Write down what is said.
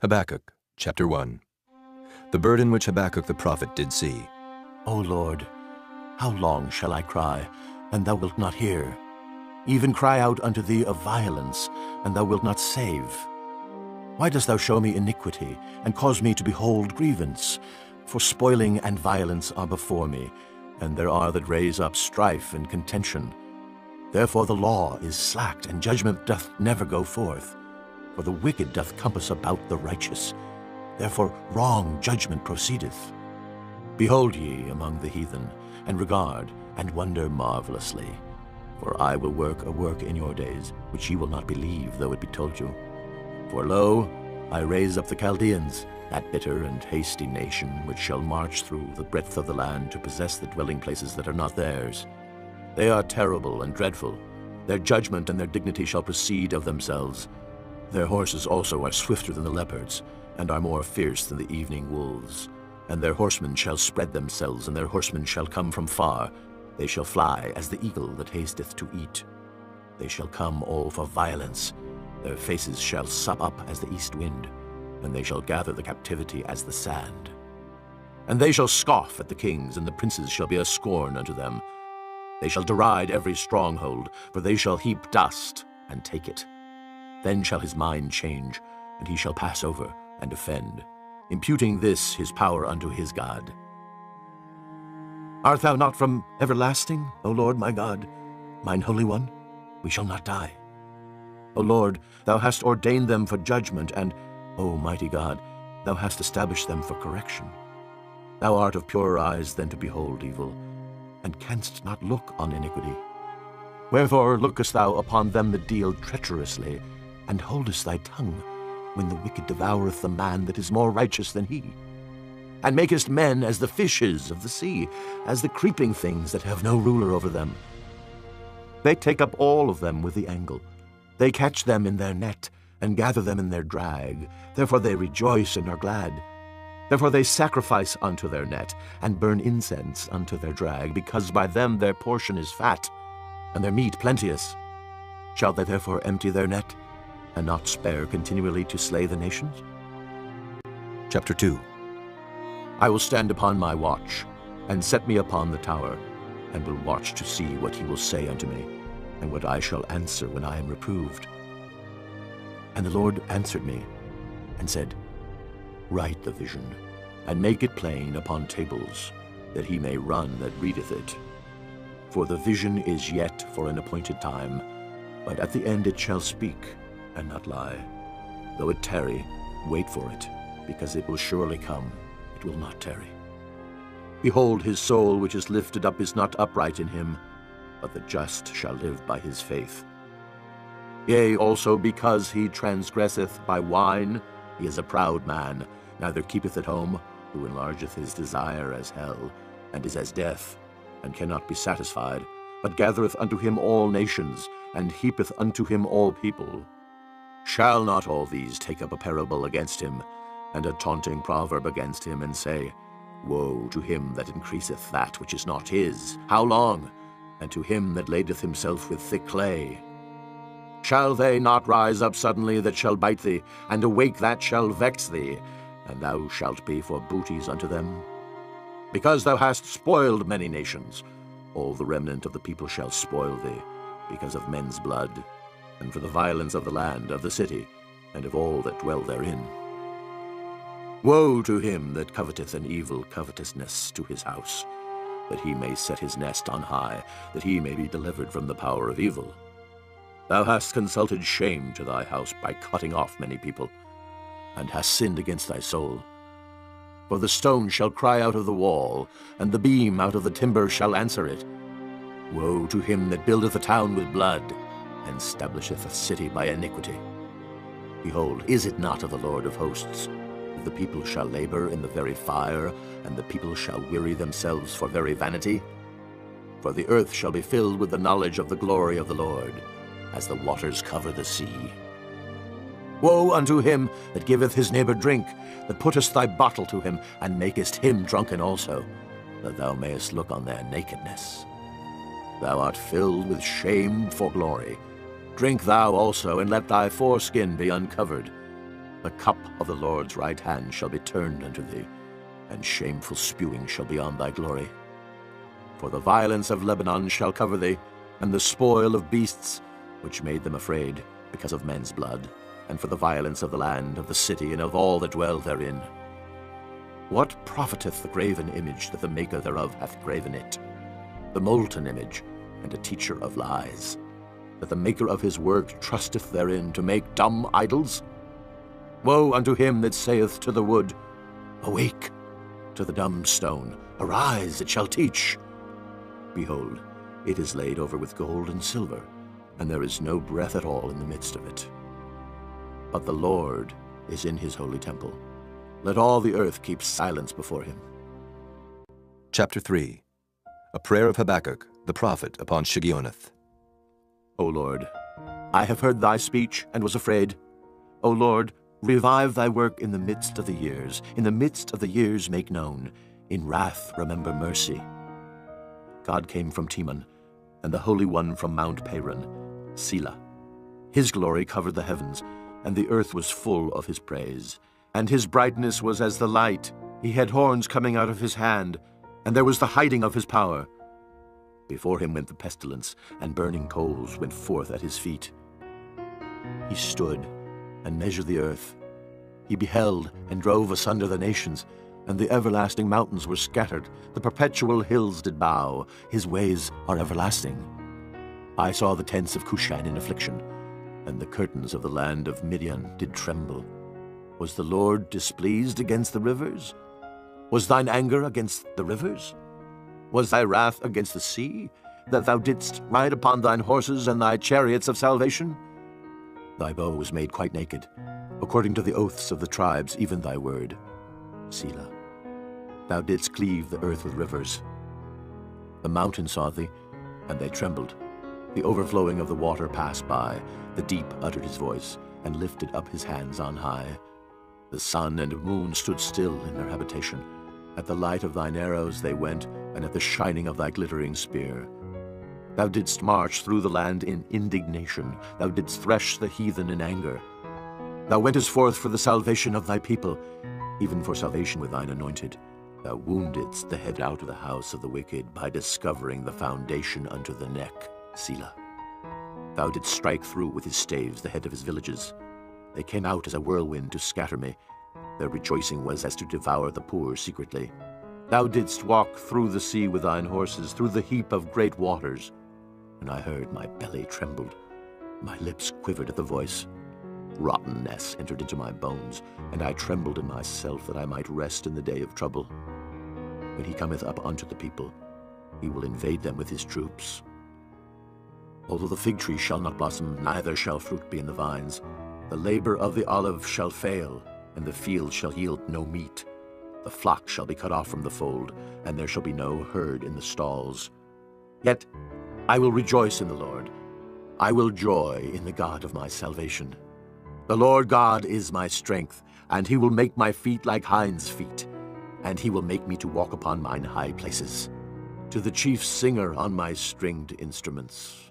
Habakkuk, chapter 1. The burden which Habakkuk the prophet did see. O Lord, how long shall I cry, and thou wilt not hear? Even cry out unto thee of violence, and thou wilt not save. Why dost thou show me iniquity, and cause me to behold grievance? For spoiling and violence are before me, and there are that raise up strife and contention. Therefore the law is slacked, and judgment doth never go forth. For the wicked doth compass about the righteous. Therefore wrong judgment proceedeth. Behold ye among the heathen, and regard, and wonder marvelously. For I will work a work in your days, which ye will not believe, though it be told you. For lo, I raise up the Chaldeans, that bitter and hasty nation, which shall march through the breadth of the land to possess the dwelling places that are not theirs. They are terrible and dreadful. Their judgment and their dignity shall proceed of themselves. Their horses also are swifter than the leopards, and are more fierce than the evening wolves. And their horsemen shall spread themselves, and their horsemen shall come from far. They shall fly as the eagle that hasteth to eat. They shall come all for violence. Their faces shall sup up as the east wind, and they shall gather the captivity as the sand. And they shall scoff at the kings, and the princes shall be a scorn unto them. They shall deride every stronghold, for they shall heap dust and take it. Then shall his mind change, and he shall pass over and offend, imputing this his power unto his God. Art thou not from everlasting, O Lord my God, mine Holy One? We shall not die. O Lord, thou hast ordained them for judgment, and, O mighty God, thou hast established them for correction. Thou art of purer eyes than to behold evil, and canst not look on iniquity. Wherefore lookest thou upon them that deal treacherously, and holdest thy tongue, when the wicked devoureth the man that is more righteous than he? And makest men as the fishes of the sea, as the creeping things that have no ruler over them. They take up all of them with the angle. They catch them in their net, and gather them in their drag. Therefore they rejoice and are glad. Therefore they sacrifice unto their net, and burn incense unto their drag, because by them their portion is fat, and their meat plenteous. Shall they therefore empty their net, and not spare continually to slay the nations? Chapter 2. I will stand upon my watch, and set me upon the tower, and will watch to see what he will say unto me, and what I shall answer when I am reproved. And the Lord answered me, and said, Write the vision, and make it plain upon tables, that he may run that readeth it. For the vision is yet for an appointed time, but at the end it shall speak, and not lie. Though it tarry, wait for it, because it will surely come, it will not tarry. Behold, his soul which is lifted up is not upright in him, but the just shall live by his faith. Yea, also because he transgresseth by wine, he is a proud man, neither keepeth at home, who enlargeth his desire as hell, and is as death, and cannot be satisfied, but gathereth unto him all nations, and heapeth unto him all people. Shall not all these take up a parable against him, and a taunting proverb against him, and say, Woe to him that increaseth that which is not his! How long? And to him that ladeth himself with thick clay. Shall they not rise up suddenly that shall bite thee, and awake that shall vex thee, and thou shalt be for booties unto them? Because thou hast spoiled many nations, all the remnant of the people shall spoil thee, because of men's blood, and for the violence of the land, of the city, and of all that dwell therein. Woe to him that coveteth an evil covetousness to his house, that he may set his nest on high, that he may be delivered from the power of evil. Thou hast consulted shame to thy house by cutting off many people, and hast sinned against thy soul. For the stone shall cry out of the wall, and the beam out of the timber shall answer it. Woe to him that buildeth a town with blood, and establisheth a city by iniquity. Behold, is it not of the Lord of hosts? The people shall labor in the very fire, and the people shall weary themselves for very vanity. For the earth shall be filled with the knowledge of the glory of the Lord, as the waters cover the sea. Woe unto him that giveth his neighbor drink, that puttest thy bottle to him, and makest him drunken also, that thou mayest look on their nakedness. Thou art filled with shame for glory. Drink thou also, and let thy foreskin be uncovered. The cup of the Lord's right hand shall be turned unto thee, and shameful spewing shall be on thy glory. For the violence of Lebanon shall cover thee, and the spoil of beasts, which made them afraid, because of men's blood, and for the violence of the land, of the city, and of all that dwell therein. What profiteth the graven image that the maker thereof hath graven it? The molten image, and a teacher of lies, that the maker of his work trusteth therein to make dumb idols? Woe unto him that saith to the wood, Awake! To the dumb stone, Arise, it shall teach. Behold, it is laid over with gold and silver, and there is no breath at all in the midst of it. But the Lord is in his holy temple. Let all the earth keep silence before him. Chapter 3. A prayer of Habakkuk, the prophet, upon Shigionoth. O Lord, I have heard thy speech and was afraid. O Lord, revive thy work in the midst of the years. In the midst of the years make known. In wrath remember mercy. God came from Teman, and the Holy One from Mount Paran, Selah. His glory covered the heavens, and the earth was full of his praise. And his brightness was as the light. He had horns coming out of his hand, and there was the hiding of his power. Before him went the pestilence, and burning coals went forth at his feet. He stood and measured the earth. He beheld and drove asunder the nations, and the everlasting mountains were scattered. The perpetual hills did bow. His ways are everlasting. I saw the tents of Cushan in affliction, and the curtains of the land of Midian did tremble. Was the Lord displeased against the rivers? Was thine anger against the rivers? Was thy wrath against the sea, that thou didst ride upon thine horses and thy chariots of salvation? Thy bow was made quite naked, according to the oaths of the tribes, even thy word. Selah. Thou didst cleave the earth with rivers. The mountains saw thee, and they trembled. The overflowing of the water passed by. The deep uttered his voice, and lifted up his hands on high. The sun and moon stood still in their habitation. At the light of thine arrows they went, and at the shining of thy glittering spear. Thou didst march through the land in indignation. Thou didst thresh the heathen in anger. Thou wentest forth for the salvation of thy people, even for salvation with thine anointed. Thou woundedst the head out of the house of the wicked by discovering the foundation unto the neck. Selah. Thou didst strike through with his staves the head of his villages. They came out as a whirlwind to scatter me. Their rejoicing was as to devour the poor secretly. Thou didst walk through the sea with thine horses, through the heap of great waters. And I heard my belly trembled. My lips quivered at the voice. Rottenness entered into my bones, and I trembled in myself that I might rest in the day of trouble. When he cometh up unto the people, he will invade them with his troops. Although the fig tree shall not blossom, neither shall fruit be in the vines, the labor of the olive shall fail, and the field shall yield no meat. The flock shall be cut off from the fold, and there shall be no herd in the stalls. Yet I will rejoice in the Lord. I will joy in the God of my salvation. The Lord God is my strength, and he will make my feet like hinds' feet, and he will make me to walk upon mine high places. To the chief singer on my stringed instruments.